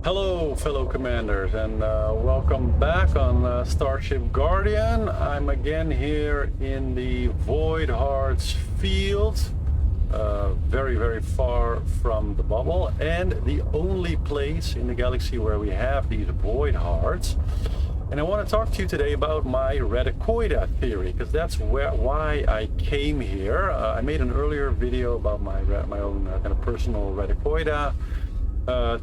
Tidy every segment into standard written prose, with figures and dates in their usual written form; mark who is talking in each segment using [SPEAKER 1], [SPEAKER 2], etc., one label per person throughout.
[SPEAKER 1] Hello, fellow commanders, and welcome back on Starship Guardian. I'm again here in the Void Hearts field, very, very far from the bubble, and the only place in the galaxy where we have these Void Hearts. And I want to talk to you today about my Radicoida theory, because that's why I came here. I made an earlier video about my own kind of personal Radicoida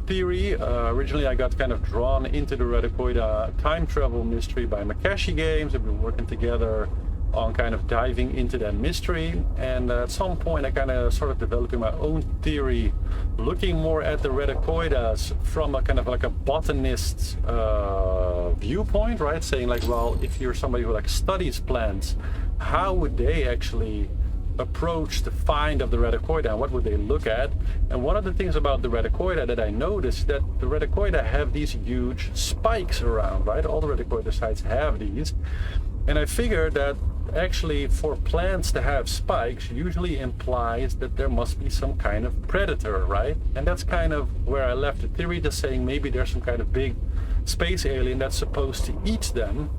[SPEAKER 1] theory. Originally I got kind of drawn into the Radicoida time travel mystery by Makashi Games. We've been working together on kind of diving into that mystery, and at some point I kind of started developing my own theory, looking more at the Radicoidas from a kind of like a botanist's viewpoint, right? Saying like, well, if you're somebody who like studies plants, how would they actually approach the find of the Radicoida, and what would they look at? And one of the things about the Radicoida that I noticed, that the Radicoida have these huge spikes around, right? All the Radicoida sites have these, and I figured that actually for plants to have spikes usually implies that there must be some kind of predator, right? And that's kind of where I left the theory, just saying maybe there's some kind of big space alien that's supposed to eat them,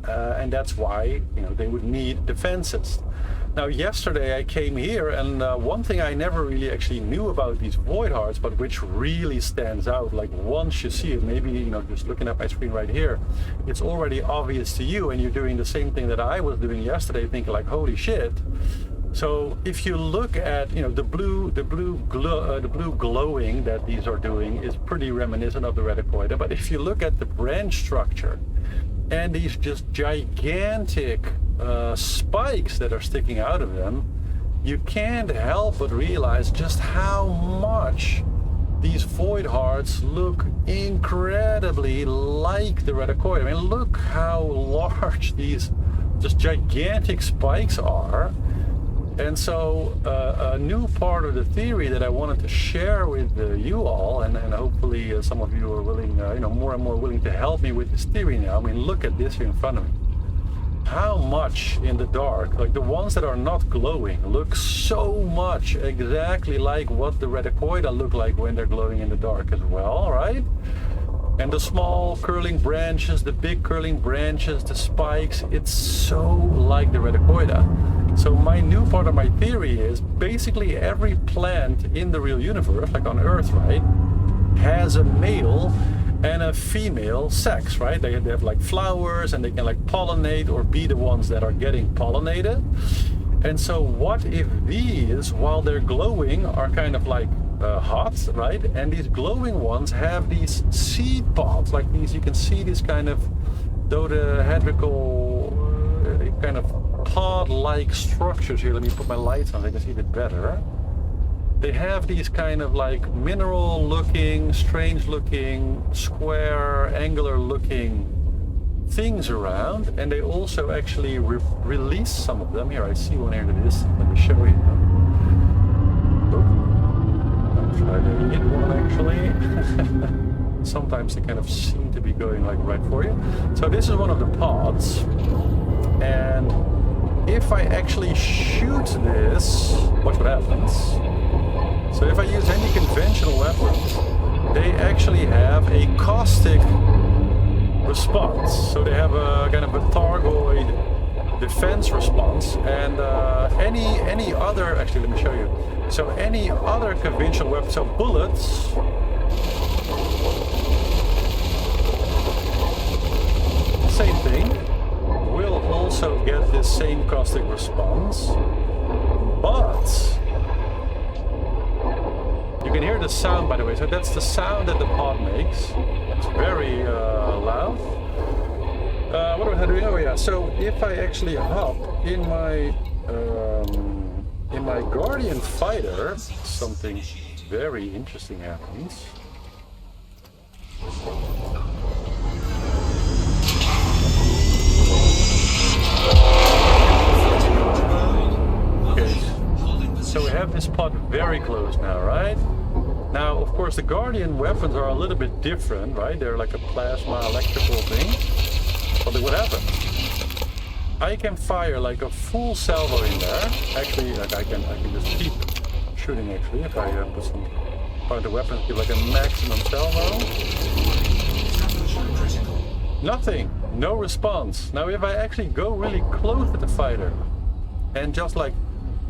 [SPEAKER 1] and that's why, you know, they would need defenses. Now, yesterday I came here, and one thing I never really actually knew about these Void Hearts, but which really stands out, like once you see it, maybe, you know, just looking at my screen right here, it's already obvious to you, and you're doing the same thing that I was doing yesterday, thinking like, holy shit. So if you look at, you know, the blue glowing that these are doing is pretty reminiscent of the Radicoida, but if you look at the branch structure and these just gigantic spikes that are sticking out of them, you can't help but realize just how much these Void Hearts look incredibly like the Radicoida. I mean, look how large these just gigantic spikes are. And so a new part of the theory that I wanted to share with you all, and hopefully some of you are willing, you know, more and more willing to help me with this theory now. I mean, look at this here in front of me. How much in the dark, like the ones that are not glowing, look so much exactly like what the Radicoida look like when they're glowing in the dark as well, right? And the small curling branches, the big curling branches, the spikes, it's so like the Radicoida. So my new part of my theory is basically every plant in the real universe, like on Earth, right, has a male and a female sex, right? They have like flowers, and they can like pollinate or be the ones that are getting pollinated. And so what if these, while they're glowing, are kind of like hot, right? And these glowing ones have these seed pods, like these, you can see these kind of dodahedral kind of pod-like structures here. Let me put my lights on so I can see it better. They have these kind of like mineral looking, strange looking, square, angular looking things around, and they also actually release some of them. Here, I see one here that is, let me show you. I'll try to hit one actually. Sometimes they kind of seem to be going like right for you. So this is one of the pods, and if I actually shoot this, watch what happens. So if I use any conventional weapons, they actually have a caustic response. So they have a kind of a Thargoid defense response, and any other, actually let me show you. So any other conventional weapon, so bullets, same thing, will also get this same caustic response, but you can hear the sound, by the way. So that's the sound that the pod makes. It's very loud. What am I doing? Oh yeah. So if I actually hop in my Guardian fighter, something very interesting happens. Okay. So we have this pod very close now, right? Now, of course, the Guardian weapons are a little bit different, right? They're like a plasma electrical thing. But look what happens. I can fire like a full salvo in there. Actually, like I can just keep shooting actually if I put some part of the weapons, give like a maximum salvo. Nothing, no response. Now if I actually go really close to the fighter and just like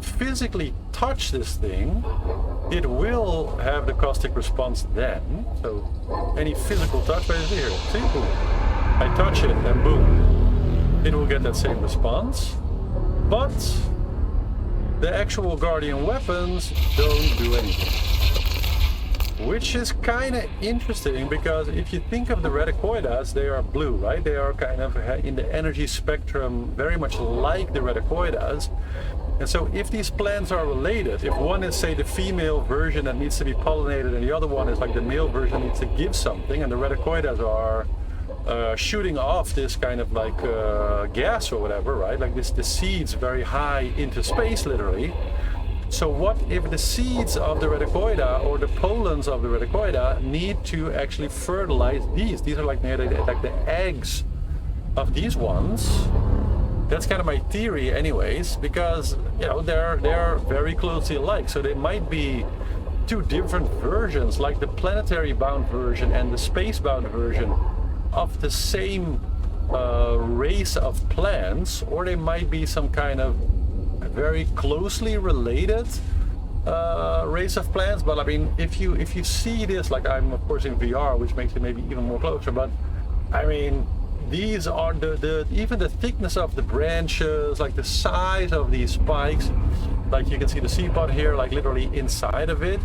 [SPEAKER 1] physically touch this thing, it will have the caustic response then. So any physical touch, right here, see, boom. I touch it and boom, it will get that same response. But the actual Guardian weapons don't do anything. Which is kind of interesting, because if you think of the Radicoidas, they are blue, right? They are kind of in the energy spectrum very much like the Radicoidas. And so if these plants are related, if one is, say, the female version that needs to be pollinated and the other one is like the male version that needs to give something, and the Radicoidas are shooting off this kind of like gas or whatever, right? Like the seeds very high into space, literally. So what if the seeds of the Radicoida or the pollens of the Radicoida need to actually fertilize these? These are like the eggs of these ones. That's kind of my theory anyways, because you know they're very closely alike. So they might be two different versions, like the planetary bound version and the space bound version of the same race of plants, or they might be some kind of very closely related race of plants. But I mean, if you see this, like I'm of course in VR, which makes it maybe even more closer, but I mean, these are the even the thickness of the branches, like the size of these spikes, like you can see the seed pod here, like literally inside of it.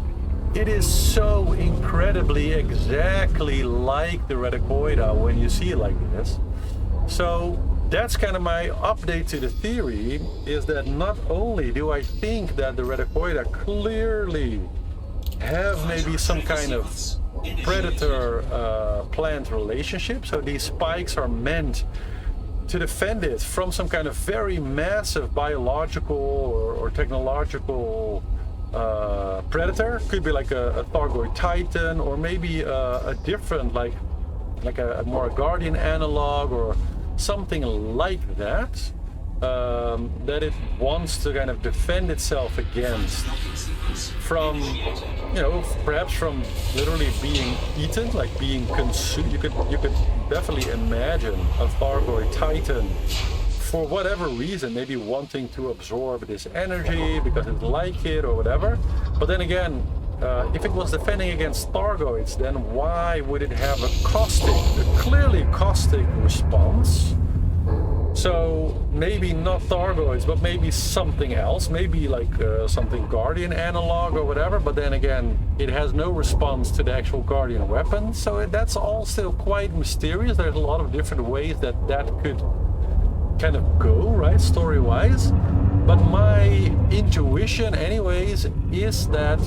[SPEAKER 1] It is so incredibly exactly like the Radicoida when you see it like this. So that's kind of my update to the theory, is that not only do I think that the Radicoida clearly have maybe some kind of predator plant relationship, so these spikes are meant to defend it from some kind of very massive biological or technological predator. Could be like a Thargoid Titan, or maybe a different like a more Guardian analog or something like that, that it wants to kind of defend itself against, from, you know, perhaps from literally being eaten, like being consumed. You could definitely imagine a Thargoid Titan, for whatever reason, maybe wanting to absorb this energy because it's like it or whatever. But then again, if it was defending against Thargoids, then why would it have a clearly caustic response? So maybe not Thargoids, but maybe something else, maybe like something Guardian analog or whatever. But then again, it has no response to the actual Guardian weapon. So that's all still quite mysterious. There's a lot of different ways that could kind of go, right, story-wise. But my intuition anyways is that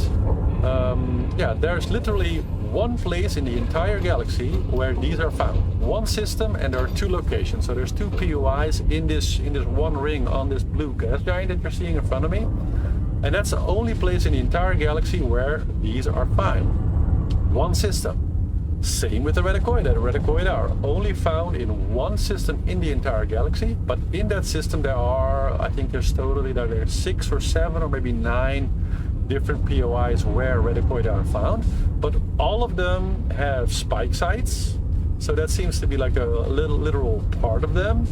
[SPEAKER 1] yeah, there's literally one place in the entire galaxy where these are found. One system, and there are two locations. So there's two POIs in this one ring on this blue gas giant that you're seeing in front of me. And that's the only place in the entire galaxy where these are found. One system. Same with the Radicoida. The Radicoida are only found in one system in the entire galaxy, but in that system there are, I think there's 6 or 7 or maybe 9 different POIs where Radicoida are found, but all of them have spike sites, so that seems to be like a literal part of them.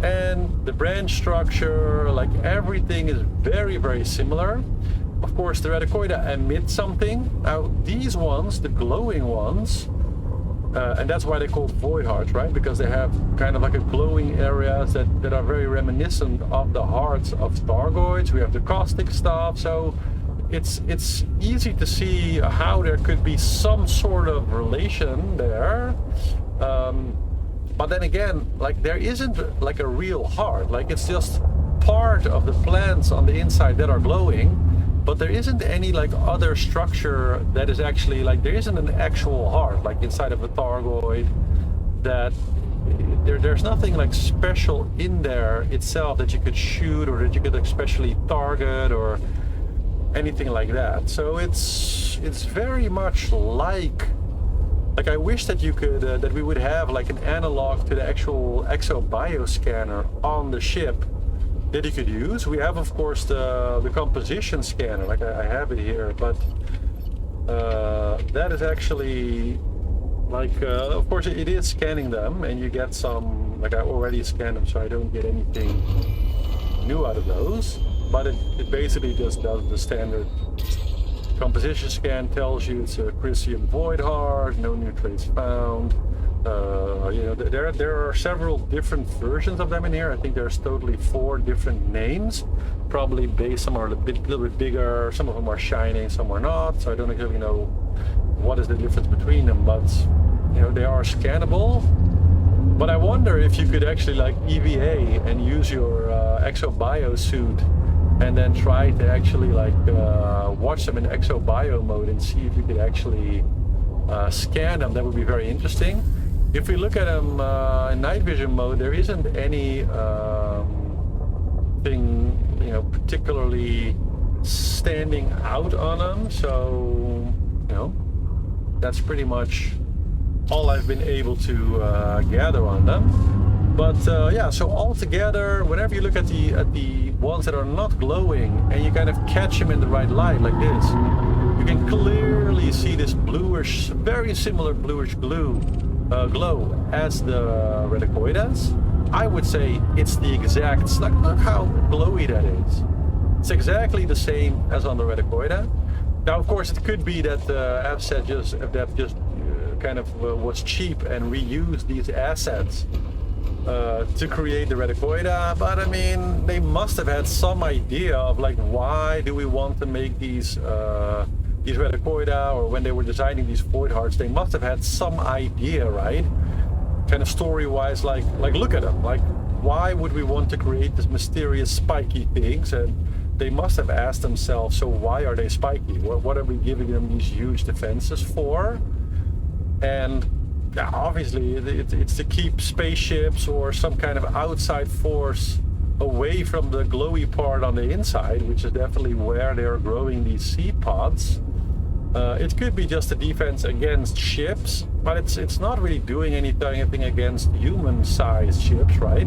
[SPEAKER 1] And the branch structure, like everything is very, very similar. Of course, the Radicoida emit something. Now, these ones, the glowing ones, and that's why they're called void hearts, right? Because they have kind of like a glowing areas that are very reminiscent of the hearts of Thargoids. We have the caustic stuff, so it's easy to see how there could be some sort of relation there. But then again, like there isn't like a real heart. Like it's just part of the plants on the inside that are glowing. But there isn't any like other structure that is actually like, there isn't an actual heart like inside of a Thargoid, that there's nothing like special in there itself that you could shoot or that you could especially target or anything like that. So it's very much like I wish that you could that we would have like an analog to the actual exo-bio scanner on the ship that you could use. We have, of course, the composition scanner, like I have it here, but that is actually Like, of course, it is scanning them, and you get some, like I already scanned them, so I don't get anything new out of those. But it basically just does the standard composition scan, tells you it's a Crisium void heart, no new traits found. You know, there are several different versions of them in here. I think there's totally 4 different names, probably based. Some are a little bit bigger, some of them are shining, some are not. So I don't exactly know what is the difference between them, but you know, they are scannable. But I wonder if you could actually like EVA and use your exobio suit and then try to actually like watch them in exobio mode and see if you could actually scan them. That would be very interesting. If we look at them in night vision mode, there isn't any thing, you know, particularly standing out on them. So, you know, that's pretty much all I've been able to gather on them. But yeah, so altogether, whenever you look at the ones that are not glowing and you kind of catch them in the right light like this, you can clearly see this bluish, very similar bluish glow as the Radicoidas. I would say it's the exact, look how glowy that is. It's exactly the same as on the Radicoida. Now, of course, it could be that Avset just kind of was cheap and reused these assets to create the Radicoida, but I mean, they must have had some idea of like, why do we want to make these Radicoida, or when they were designing these void hearts, they must have had some idea, right? Kind of story-wise, like look at them, like why would we want to create this mysterious spiky things? And they must have asked themselves, so why are they spiky? What are we giving them these huge defenses for? And yeah, obviously it's to keep spaceships or some kind of outside force away from the glowy part on the inside, which is definitely where they're growing these seed pods. It could be just a defense against ships, but it's not really doing anything against human-sized ships, right?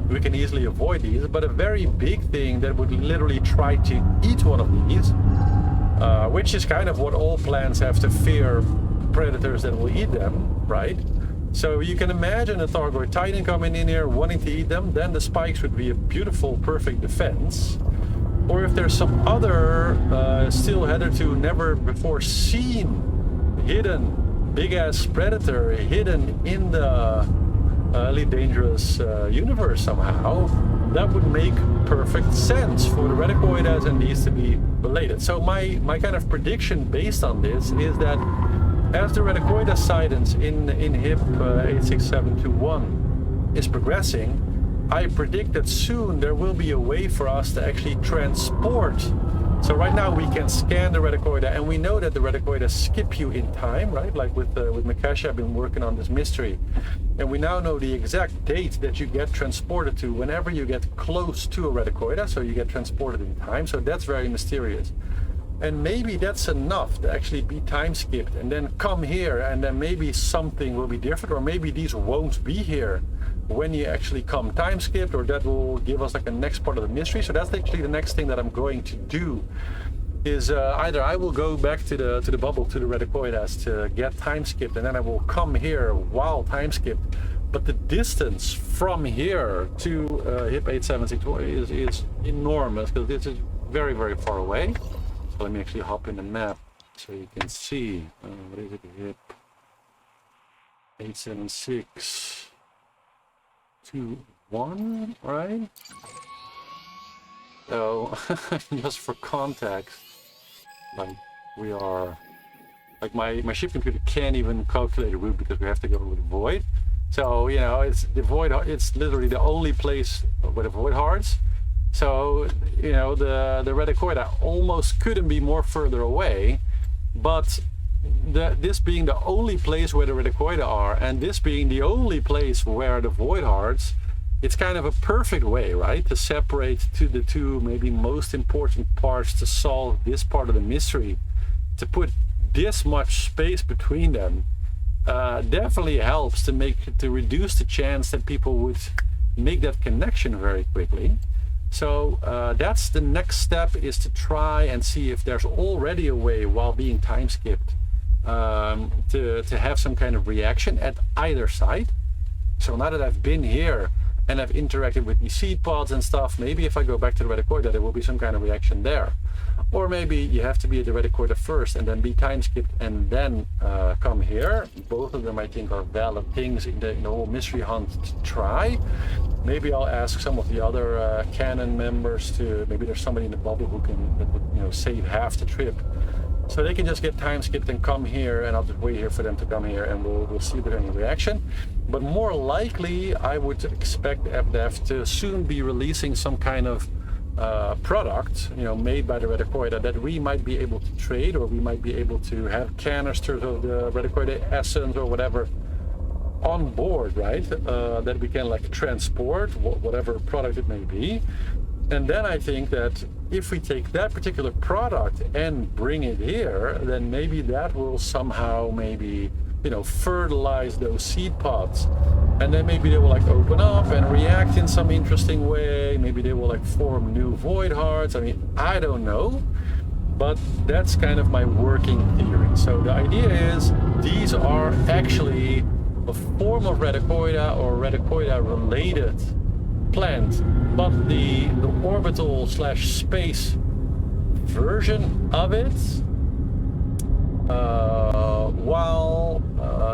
[SPEAKER 1] We can easily avoid these, but a very big thing that would literally try to eat one of these, which is kind of what all plants have to fear, predators that will eat them, right? So you can imagine a Thargoid Titan coming in here wanting to eat them, then the spikes would be a beautiful, perfect defense. Or if there's some other still hitherto never before seen hidden big-ass predator hidden in the Elite Dangerous universe somehow, that would make perfect sense for the Radicoidas and these to be related. So my kind of prediction based on this is that as the Radicoida Sidens in HIP 86721 is progressing, I predict that soon there will be a way for us to actually transport. So right now we can scan the Radicoida, and we know that the Radicoida skip you in time, right? Like with Makashi, I've been working on this mystery, and we now know the exact date that you get transported to whenever you get close to a Radicoida, so you get transported in time. So that's very mysterious. And maybe that's enough to actually be time skipped and then come here, and then maybe something will be different, or maybe these won't be here when you actually come time skipped, or that will give us like a next part of the mystery. So that's actually the next thing that I'm going to do is either I will go back to the bubble, to the Radicoidas to get time skipped, and then I will come here while time skipped. But the distance from here to HIP 876 is enormous, because this is very, very far away. So let me actually hop in the map so you can see. What is it? HIP 87621, right? So just for context, like we are, like my ship computer can't even calculate a route because we have to go with void. So you know, it's the void. It's literally the only place with the void hearts. So you know, the Radicoida almost couldn't be more further away, but this being the only place where the Radicoida are, and this being the only place where the void hearts, it's kind of a perfect way, right, to separate to the two maybe most important parts to solve this part of the mystery. To put this much space between them definitely helps to reduce the chance that people would make that connection very quickly. So that's the next step, is to try and see if there's already a way while being time skipped to have some kind of reaction at either side. So now that I've been here and I've interacted with these seed pods and stuff, maybe if I go back to the Radicoida, there will be some kind of reaction there. Or maybe you have to be at the Radicoida first and then be time skipped and then come here. Both of them, I think, are valid things in the whole mystery hunt to try. Maybe I'll ask some of the other canon members to, maybe there's somebody in the bubble who can, that would, save half the trip. So they can just get time skipped and come here, and I'll just wait here for them to come here, and we'll see if there's any reaction. But more likely, I would expect FDEF to soon be releasing some kind of product, made by the Radicoida that we might be able to trade, or we might be able to have canisters of the Radicoida essence or whatever on board, right? That we can like transport, whatever product it may be. And then I think that if we take that particular product and bring it here, then maybe that will somehow maybe, fertilize those seed pods. And then maybe they will like open up and react in some interesting way. Maybe they will like form new void hearts. I mean, I don't know, but that's kind of my working theory. So the idea is these are actually a form of Radicoida or Radicoida related plant, but the orbital / space version of it, while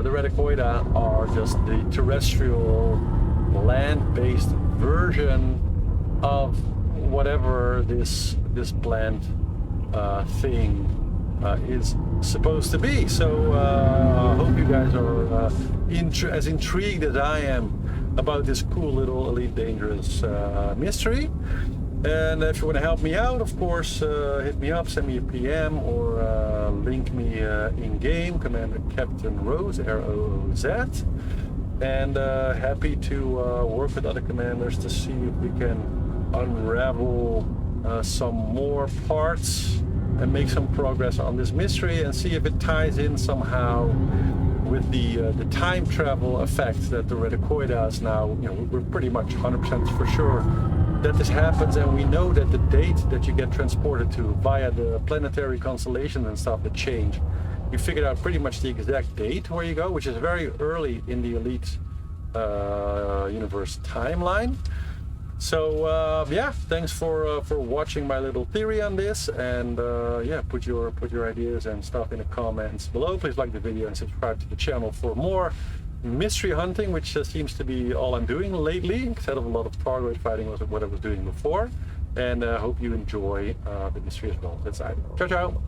[SPEAKER 1] the Radicoida are just the terrestrial land-based version of whatever this plant thing is supposed to be. So I hope you guys are as intrigued as I am about this cool little Elite Dangerous mystery. And if you want to help me out, of course, hit me up, send me a PM, or link me in game, Commander Captain Rose, R-O-O-Z. And happy to work with other commanders to see if we can unravel some more parts and make some progress on this mystery, and see if it ties in somehow with the time travel effect that the Radicoida is now. We're pretty much 100% for sure that this happens, and we know that the date that you get transported to via the planetary constellations and stuff that change, we figured out pretty much the exact date where you go, which is very early in the Elite universe timeline. So yeah, thanks for watching my little theory on this, and yeah, put your ideas and stuff in the comments below. Please like the video and subscribe to the channel for more mystery hunting, which seems to be all I'm doing lately, instead of a lot of target fighting was what I was doing before. And I hope you enjoy the mystery as well. That's it. Ciao, ciao.